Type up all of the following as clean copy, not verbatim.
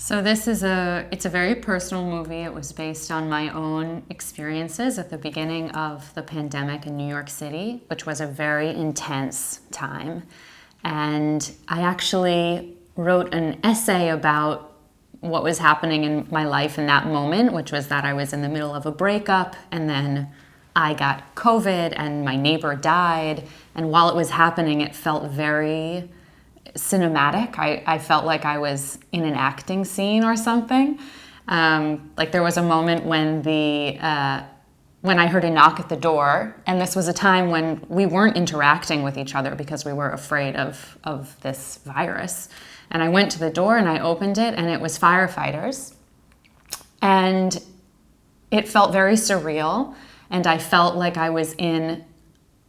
So it's a very personal movie. It was based on my own experiences at the beginning of the pandemic in New York City, which was a very intense time. And I actually wrote an essay about what was happening in my life in that moment, which was that I was in the middle of a breakup and then I got COVID and my neighbor died. And while it was happening, it felt very cinematic. I felt like I was in an acting scene or something. Like there was a moment when I heard a knock at the door, and this was a time when we weren't interacting with each other because we were afraid of this virus. And I went to the door and I opened it, and it was firefighters. And it felt very surreal, and I felt like I was in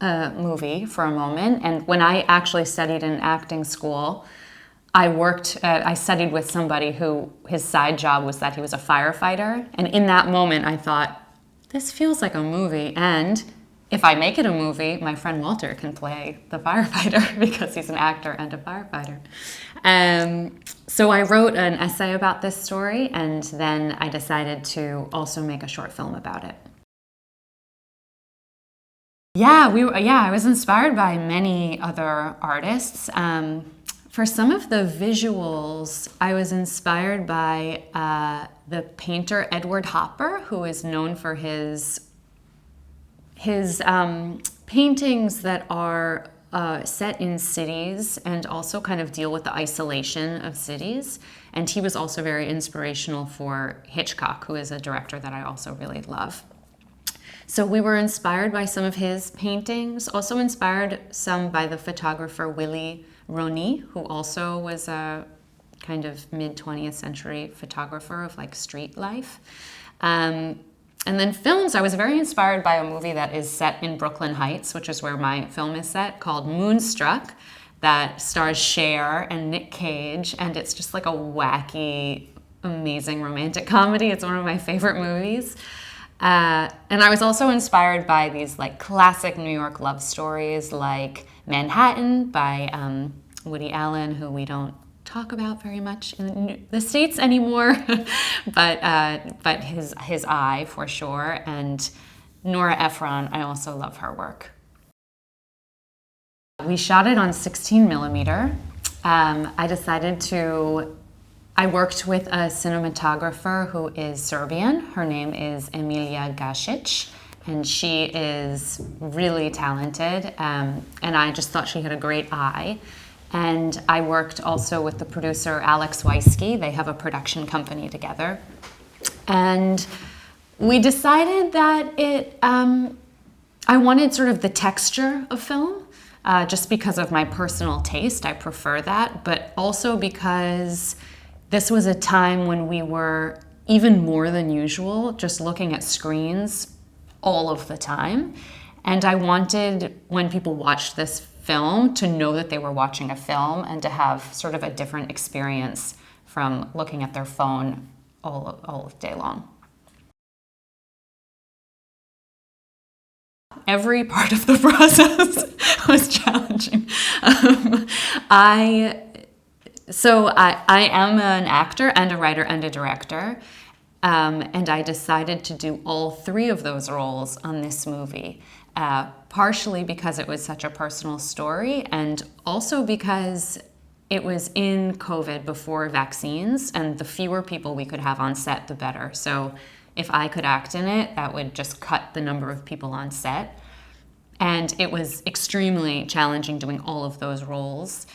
a movie for a moment. And when I actually studied in acting school, I studied with somebody who his side job was that he was a firefighter. And in that moment, I thought, this feels like a movie. And if I make it a movie, my friend Walter can play the firefighter because he's an actor and a firefighter. So I wrote an essay about this story, and then I decided to also make a short film about it. I was inspired by many other artists. For some of the visuals, I was inspired by the painter Edward Hopper, who is known for his paintings that are set in cities and also kind of deal with the isolation of cities. And he was also very inspirational for Hitchcock, who is a director that I also really love. So we were inspired by some of his paintings, also inspired some by the photographer Willy Roni, who also was a kind of mid-20th century photographer of like street life. And then films, I was very inspired by a movie that is set in Brooklyn Heights, which is where my film is set, called Moonstruck, that stars Cher and Nick Cage, and it's just like a wacky, amazing romantic comedy. It's one of my favorite movies. And I was also inspired by these like classic New York love stories like Manhattan by Woody Allen, who we don't talk about very much in the States anymore, but his Eye for sure. And Nora Ephron, I also love her work. We shot it on 16 millimeter. I worked with a cinematographer who is Serbian. Her name is Emilia Gasic, and she is really talented, and I just thought she had a great eye. And I worked also with the producer Alex Weisky. They have a production company together. And we decided that I wanted sort of the texture of film, just because of my personal taste. I prefer that, but also because this was a time when we were, even more than usual, just looking at screens all of the time. And I wanted, when people watched this film, to know that they were watching a film and to have sort of a different experience from looking at their phone all day long. Every part of the process was challenging. I am an actor and a writer and a director, and I decided to do all three of those roles on this movie, partially because it was such a personal story, and also because it was in COVID before vaccines, and the fewer people we could have on set, the better. So if I could act in it, that would just cut the number of people on set. And it was extremely challenging doing all of those roles.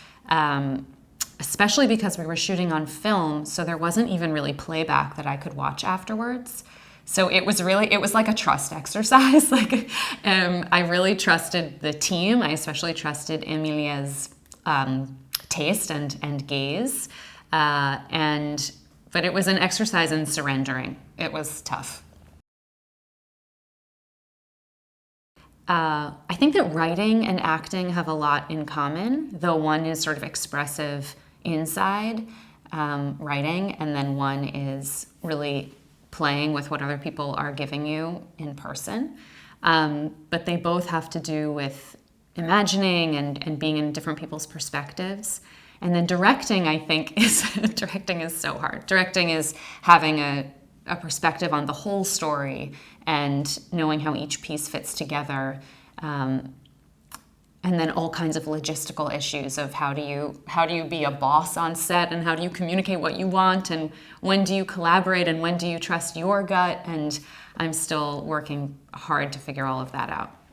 Especially because we were shooting on film, so there wasn't even really playback that I could watch afterwards. So it was like a trust exercise. I really trusted the team. I especially trusted Emilia's taste and gaze. But it was an exercise in surrendering. It was tough. I think that writing and acting have a lot in common, though one is sort of expressive inside writing, and then one is really playing with what other people are giving you in person. But they both have to do with imagining and being in different people's perspectives. And then directing, I think, is directing is so hard. Directing is having a perspective on the whole story and knowing how each piece fits together. And then all kinds of logistical issues of how do you be a boss on set, and how do you communicate what you want, and when do you collaborate, and when do you trust your gut? And I'm still working hard to figure all of that out.